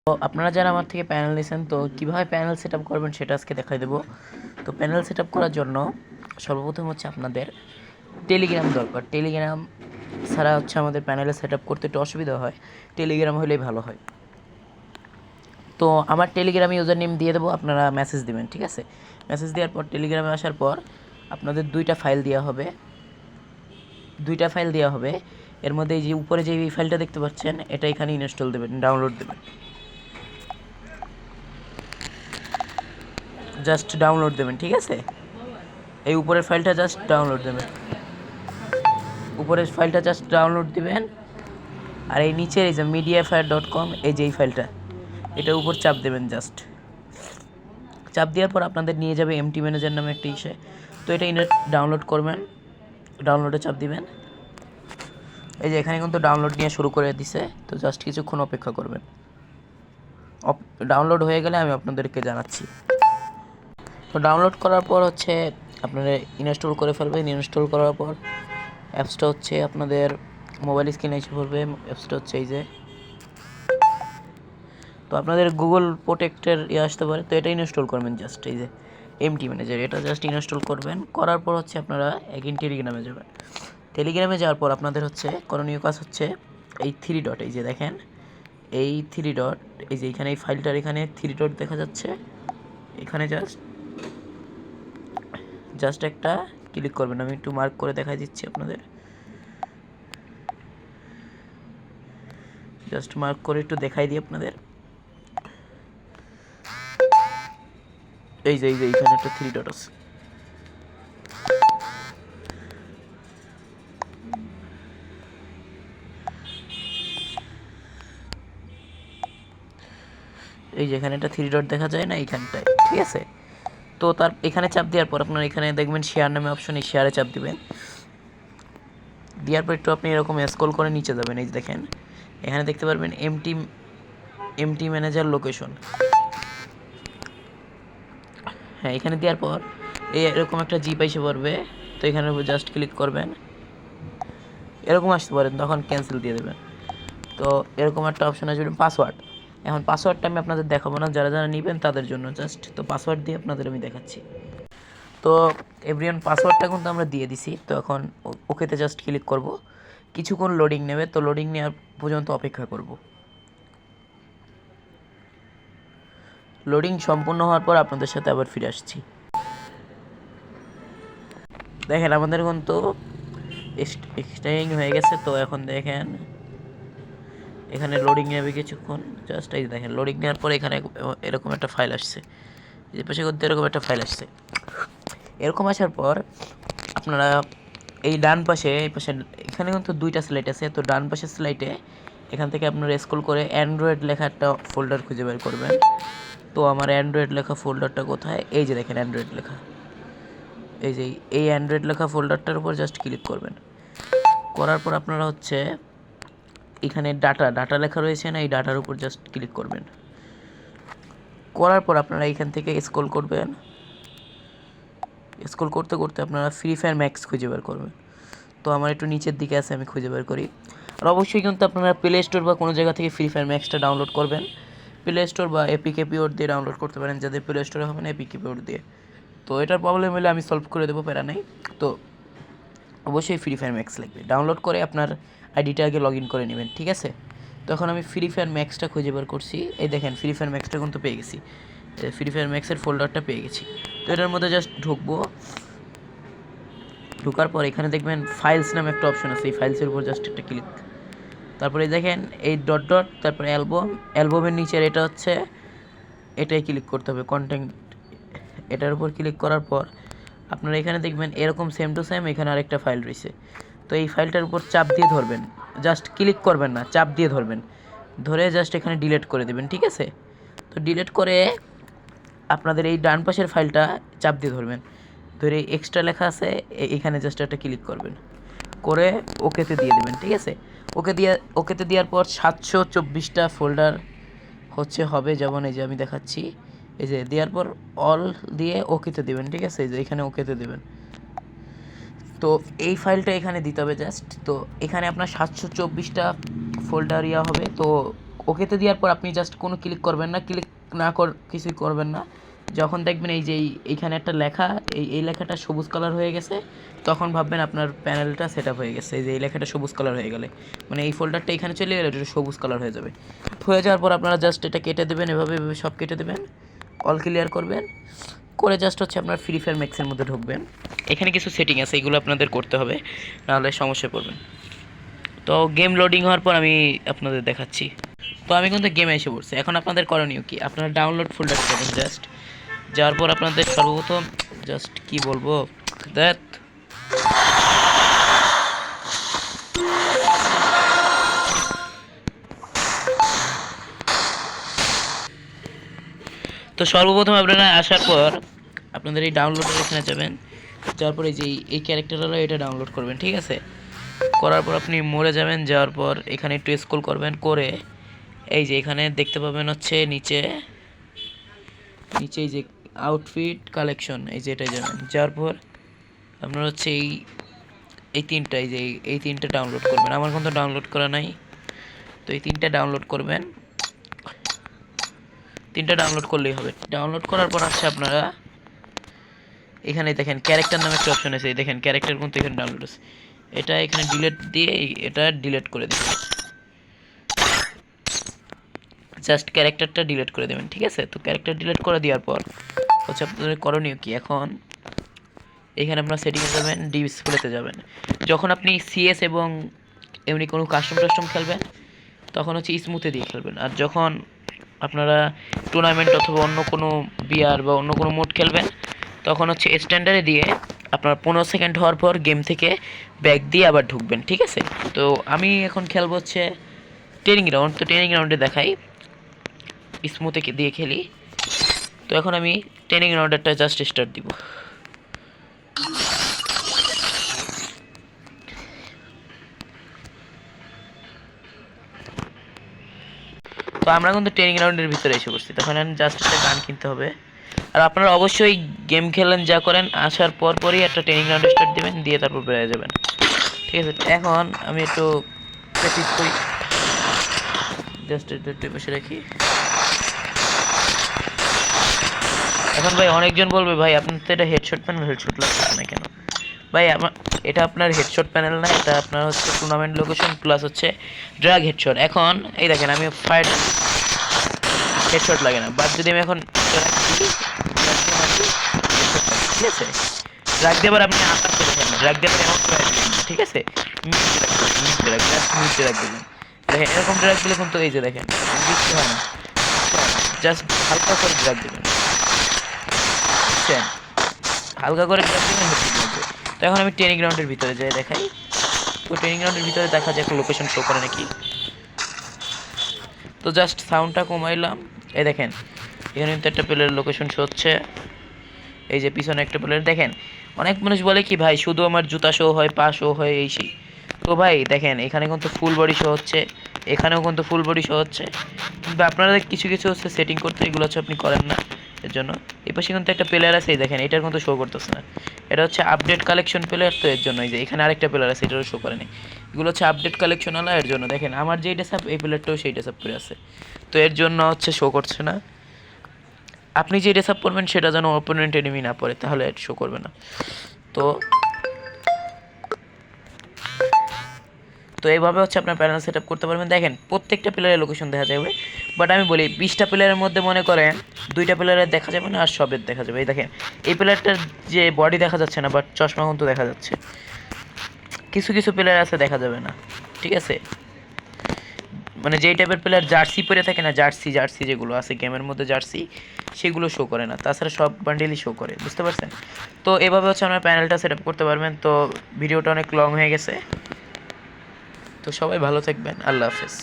তো আপনারা যারা আমার থেকে প্যানেল নিয়েছেন, তো কীভাবে প্যানেল সেট আপ করবেন সেটা আজকে দেখাই দেবো। তো প্যানেল সেট আপ করার জন্য সর্বপ্রথম হচ্ছে আপনাদের টেলিগ্রাম দরকার। টেলিগ্রাম ছাড়া হচ্ছে আমাদের প্যানেলে সেট আপ করতে একটু অসুবিধা হয়, টেলিগ্রাম হলেই ভালো হয়। তো আমার টেলিগ্রাম ইউজার নেম দিয়ে দেবো, আপনারা মেসেজ দেবেন, ঠিক আছে? মেসেজ দেওয়ার পর টেলিগ্রামে আসার পর আপনাদের দুইটা ফাইল দেওয়া হবে। এর মধ্যে এই যে উপরে যে ফাইলটা দেখতে পাচ্ছেন, এটা এখানে ইনস্টল দেবেন, ডাউনলোড দেবেন, জাস্ট ডাউনলোড দেবেন, ঠিক আছে? এই উপরের ফাইলটা জাস্ট ডাউনলোড দিবেন, আর এই নিচের এই যে mediafire.com, এই যে এই ফাইলটা, এটার উপর চাপ দেবেন। জাস্ট চাপ দেওয়ার পর আপনাদের নিয়ে যাবে এমটি ম্যানেজার নামে একটা ইসে। তো এটা ডাউনলোড করবেন, ডাউনলোডে চাপ দিবেন। এই যে এখানে কিন্তু ডাউনলোড নিয়ে শুরু করে দিছে, তো জাস্ট কিছুক্ষণ অপেক্ষা করবেন। ডাউনলোড হয়ে গেলে আমি আপনাদেরকে জানাচ্ছি। তো ডাউনলোড করার পর হচ্ছে আপনারা ইনস্টল করে ফেলবেন। ইনস্টল করার পর অ্যাপসটা হচ্ছে আপনাদের মোবাইল স্ক্রিনে এসে পড়বে। অ্যাপসটা হচ্ছে এই যে, তো আপনাদের গুগল প্রোটেক্টের আসতে পারে, তো এটা ইনস্টল করবেন। জাস্ট এই যে এমটি ম্যানেজার, এটা জাস্ট ইনস্টল করবেন। করার পর হচ্ছে আপনারা এগেইন টেলিগ্রামে যাবেন। টেলিগ্রামে যাওয়ার পর আপনাদের হচ্ছে করণীয় কাজ হচ্ছে এই 3 ডট, এই যে দেখেন এই 3 ডট, এই যে এখানে এই ফাইলটার এখানে 3 ডট দেখা যাচ্ছে, এখানে জাস্ট একটা ক্লিক করবেন। আমি একটু মার্ক করে দেখাই দিচ্ছি আপনাদের, জাস্ট মার্ক করে একটু দেখাই দিই আপনাদের। এই যে এখানে একটা 3 ডট আছে, এই যে এখানে একটা 3 ডট দেখা যায় না এইখানটায়, ঠিক আছে? তো তার এখানে চাপ দেওয়ার পর আপনার এখানে দেখবেন শেয়ার নামে অপশন, এই শেয়ারে চাপ দিবেন। দেওয়ার পর একটু আপনি এরকম স্ক্রল করে নিচে যাবেন। এই যে দেখেন এখানে দেখতে পারবেন এমটি ম্যানেজার লোকেশন। হ্যাঁ, এখানে দেওয়ার পর এরকম একটা জিপ এসে পড়বে, তো এখানে জাস্ট ক্লিক করবেন। এরকম আসতে পারেন, তখন ক্যান্সেল দিয়ে দেবেন। তো এরকম একটা অপশন আসবে পাসওয়ার্ড। এখন পাসওয়ার্ডটা আমি আপনাদের দেখাবো না, যারা নেবেন তাদের জন্য জাস্ট। তো পাসওয়ার্ড দিয়ে আপনাদের আমি দেখাচ্ছি। তো এভরিওয়ান, পাসওয়ার্ডটা কিন্তু আমরা দিয়ে দিছি। তো এখন ওকেতে জাস্ট ক্লিক করব। কিছুক্ষণ লোডিং নেবে, তো লোডিং নেওয়ার পর্যন্ত অপেক্ষা করব। লোডিং সম্পূর্ণ হওয়ার পর আপনাদের সাথে আবার ফিরে আসছি। দেখেন আমাদের কিন্তু এক্সটেন্ডিং হয়ে গেছে। তো এখন দেখেন এখানে লোডিং নেবে কিছুক্ষণ, জাস্ট এই দেখেন লোডিং নেওয়ার পর এখানে এরকম একটা ফাইল আসছে, এই পাশে কিন্তু এরকম একটা ফাইল আসছে। এরকম আসার পর আপনারা এই ডান পাশে, এই পাশে এখানে কিন্তু দুইটা স্লাইড আছে। তো ডান পাশের স্লাইডে এখান থেকে আপনারা স্ক্রল করে অ্যান্ড্রয়েড লেখা একটা ফোল্ডার খুঁজে বের করবেন। তো আমার অ্যান্ড্রয়েড লেখা ফোল্ডারটা কোথায়? এই যে দেখেন অ্যান্ড্রয়েড লেখা, এই যে এই অ্যান্ড্রয়েড লেখা ফোল্ডারটার উপর জাস্ট ক্লিক করবেন। করার পর আপনারা হচ্ছে এখানে ডাটা লেখা রয়েছে না, এই ডাটার উপর জাস্ট ক্লিক করবেন। করার পর আপনারা এখান থেকে স্ক্রল করবেন। স্ক্রল করতে করতে আপনারা ফ্রি ফায়ার ম্যাক্স খুঁজে বের করবেন। তো আমার একটু নিচের দিকে আছে, আমি খুঁজে বের করি। আর অবশ্যই কিন্তু আপনারা প্লে স্টোর বা কোনো জায়গা থেকে ফ্রি ফায়ার ম্যাক্সটা ডাউনলোড করবেন। প্লে স্টোর বা এপিকে পিওর দিয়ে ডাউনলোড করতে পারেন, যাদের প্লে স্টোরে হবে না এপিকে পিওর দিয়ে। তো এটার প্রবলেম হলে আমি সলভ করে দেবো, প্যারা নেই। তো অবশ্যই ফ্রি ফায়ার ম্যাক্স লাগবে। ডাউনলোড করে আপনার আইডিটা আগে লগ ইন করে নেবেন, ঠিক আছে? তখন আমি ফ্রি ফায়ার ম্যাক্সটা খুঁজে বের করছি। এই দেখেন ফ্রি ফায়ার ম্যাক্সটা কিন্তু পেয়ে গেছি, ফ্রি ফায়ার ম্যাক্সের ফোল্ডারটা পেয়ে গেছি। তো এটার মধ্যে জাস্ট ঢুকবো। ঢোকার পর এখানে দেখবেন ফাইলস নামে একটা অপশন আছে, এই ফাইলসের উপর জাস্ট একটা ক্লিক। তারপরে দেখেন এই ডট ডট, তারপরে অ্যালবামের নিচের এটা হচ্ছে, এটাই ক্লিক করতে হবে কন্টেন্ট। এটার উপর ক্লিক করার পর আপনারা এখানে দেখবেন এরকম সেম টু সেম এখানে আরেকটা ফাইল রয়েছে। তো এই ফাইলটার উপর চাপ দিয়ে ধরবেন, জাস্ট ক্লিক করবেন না, চাপ দিয়ে ধরবেন। ধরে জাস্ট এখানে ডিলিট করে দেবেন, ঠিক আছে? তো ডিলিট করে আপনাদের এই ডান পাশের ফাইলটা চাপ দিয়ে ধরবেন, ধরে এক্সট্রা লেখা আছে এখানে জাস্ট একটা ক্লিক করবেন, করে ওকেতে দিয়ে দেবেন, ঠিক আছে? ওকেতে দেওয়ার পর 724টা ফোল্ডার হবে, যেমন এই যে আমি দেখাচ্ছি। এই যে দেওয়ার পর অল দিয়ে ওকেতে দেবেন, ঠিক আছে? এই যে এখানে ওকেতে দেবেন। তো এই ফাইলটা এখানে দিতে হবে জাস্ট। তো এখানে আপনার 724টা ফোল্ডার হবে। তো ওকেতে দেওয়ার পর আপনি জাস্ট কোনো ক্লিক করবেন না, ক্লিক না কিছুই করবেন না। যখন দেখবেন এই যে এইখানে একটা লেখা, এই লেখাটা সবুজ কালার হয়ে গেছে, তখন ভাববেন আপনার প্যানেলটা সেট আপ হয়ে গেছে। এই যে এই লেখাটা সবুজ কালার হয়ে গেলে মানে এই ফোল্ডারটা এখানে চলে গেলে এটা সবুজ কালার হয়ে যাবে। হয়ে যাওয়ার পর আপনারা জাস্ট এটা কেটে দেবেন, এভাবে সব কেটে দেবেন, অল ক্লিয়ার করবেন, করে জাস্ট হচ্ছে আপনার ফ্রি ফায়ার ম্যাক্সের মধ্যে ঢুকবেন। এখানে কিছু সেটিং আছে, এগুলো আপনাদের করতে হবে, নাহলে সমস্যায় পড়বেন। তো গেম লোডিং হওয়ার পর আমি আপনাদের দেখাচ্ছি। তো আমি কিন্তু গেমে এসে পড়ছি। এখন আপনাদের করণীয় কি, আপনারা ডাউনলোড ফোল্ডার করবেন। জাস্ট যাওয়ার পর আপনাদের সর্বপ্রথম জাস্ট কি বলবো, দ্যাট তো সর্বপ্রথম আপনারা আসার পর আপনাদের এই ডাউনলোডের এখানে যাবেন, যাওয়ার পর এই যে এই ক্যারেক্টার হলো এটা ডাউনলোড করবেন, ঠিক আছে। করার পর আপনি মোড়ে যাবেন, যাওয়ার পর এখানে একটু স্ক্রল করবেন, করে এই যে এখানে দেখতে পাবেন হচ্ছে নিচে এই যে আউটফিট কালেকশন, এই যে এটাই যাবেন। যাওয়ার পর আপনার হচ্ছে এই তিনটা, এই যে এই তিনটা ডাউনলোড করবেন। আমার কিন্তু ডাউনলোড করা নাই, তো এই তিনটা ডাউনলোড করবেন। তিনটা ডাউনলোড করলেই হবে। ডাউনলোড করার পর হচ্ছে আপনারা এখানে দেখেন ক্যারেক্টার নামে একটা অপশন আছে, দেখেন ক্যারেক্টার কিন্তু এখানে ডাউনলোড আছে। এটা এখানে ডিলিট দিয়ে এটা ডিলিট করে দিবেন, জাস্ট ক্যারেক্টারটা ডিলিট করে দেবেন, ঠিক আছে। তো ক্যারেক্টার ডিলিট করে দেওয়ার পর হচ্ছে আপনাদের করণীয় কি, এখন এখানে আপনারা সেটিংয়ে যাবেন, ডিসপ্লেতে যাবেন। যখন আপনি সিএস এবং এমনি কোনো কাস্টম খেলবেন তখন হচ্ছে স্মুথে দিয়ে খেলবেন। আর যখন আপনারা টুর্নামেন্ট অথবা অন্য কোনো বিআর বা অন্য কোনো মোড খেলবেন তখন হচ্ছে স্ট্যান্ডার্ডে দিয়ে আপনার 15 সেকেন্ড হওয়ার পর গেম থেকে ব্যাক দিয়ে আবার ঢুকবেন, ঠিক আছে। তো আমি এখন খেলবো হচ্ছে ট্রেনিং রাউন্ড। তো ট্রেনিং রাউন্ডে দেখাই, স্মুথে দিয়ে খেলি। তো এখন আমি ট্রেনিং রাউন্ডেরটা জাস্ট স্টার্ট দিব। তো আমরা কিন্তু ট্রেনিং রাউন্ডের ভিতরে এসে পড়ছি। তখন জাস্ট একটা গান কিনতে হবে। আর আপনারা অবশ্যই গেম খেলেন যা করেন, আসার পরই একটা ট্রেনিং রাউন্ড স্টার্ট দেবেন, দিয়ে তারপর বেরিয়ে যাবেন, ঠিক আছে। এখন আমি একটু প্র্যাকটিস করি, জাস্ট একটু বসে রাখি। এখন ভাই অনেকজন বলবে ভাই আপনার তো এটা হেডশট প্যানেল, হেডশট লাগছে না কেন? ভাই এটা আপনার হেডশট প্যানেল না, এটা আপনার হচ্ছে টুর্নামেন্ট লোকেশন প্লাস হচ্ছে ড্রাগ হেডশট। এখন এই দেখেন আমি ফায়ার হেডশট লাগে না, বাট যদি আমি এখন ঠিক আছে, ড্রাগ দেবার আপনি আশা করে থাকেন, ড্রাগ দেবার এমন ঠিক আছে, মিড ড্রাগ দিবেন। দেখেন এরকম ড্রাগ দিলে কিন্তু এই যে দেখেন কিছু হয় না, জাস্ট হালকা করে ড্রাগ দেবেন, বুঝছেন, হালকা করে ড্রাগ দেবেন। তো এখন আমি ট্রেনিং গ্রাউন্ডের ভিতরে যাই দেখাই। তো ট্রেনিং গ্রাউন্ডের ভিতরে দেখা যায় একটা লোকেশন শো করে নাকি। তো জাস্ট সাউন্ডটা কমাইলাম, এই দেখেন এখানে কিন্তু একটা প্লেয়ারের লোকেশন শো হচ্ছে, এই যে পিছনে একটা প্লেয়ার। দেখেন অনেক মানুষ বলে কি ভাই শুধু আমার জুতা শো হয়, পা শো হয়, এই সেই। তো ভাই দেখেন এখানে কিন্তু ফুল বডি শো হচ্ছে, এখানেও কিন্তু ফুল বডি শো হচ্ছে, কিন্তু আপনারা কিছু হচ্ছে সেটিং করতে, এগুলো হচ্ছে আপনি করেন না। এর জন্য এই পাশে কিন্তু একটা প্লেয়ার আছে, দেখেন এটার কিন্তু শো করতেছে না, এটা হচ্ছে আপডেট কালেকশন প্লেয়ার। তো এর জন্য এই যে এখানে আরেকটা প্লেয়ার আছে, এটারও শো করেনি, এগুলো হচ্ছে আপডেট কালেকশন আলা। এর জন্য দেখেন আমার যেইটা সাপ এই প্লেয়ারটাও সেইটা সাপ করে আছে, তো এর জন্য হচ্ছে শো করছে না। আপনি যে রেসাপ করবেন সেটা যেন অপোনেন্ট এনিমি না পড়ে, তাহলে শো করবে না। তো এইভাবে হচ্ছে আপনার প্যানেল সেট আপ করতে পারবেন। দেখেন প্রত্যেকটা প্লেয়ারের লোকেশন দেখা যাবে, বাট আমি বলি 20টা প্লেয়ারের মধ্যে মনে করেন 2টা প্লেয়ারের দেখা যাবে না, আর সবের দেখা যাবে। এই দেখেন এই প্লেয়ারটার যে বডি দেখা যাচ্ছে না, বাট চশমা কিন্তু দেখা যাচ্ছে। কিছু প্লেয়ার আছে দেখা যাবে না, ঠিক আছে। মানে যেই টাইপের প্লেয়ার জার্সি পরে থাকে না, জার্সি যেগুলো আছে গেমের মধ্যে জার্সি, সেগুলো শো করে না, তাছাড়া সব বান্ডেলই শো করে, বুঝতে পারছেন। তো এভাবে হচ্ছে আপনার প্যানেলটা সেট আপ করতে পারবেন। তো ভিডিওটা অনেক লং হয়ে গেছে, তো সবাই ভালো থাকবেন, আল্লাহ হাফেজ।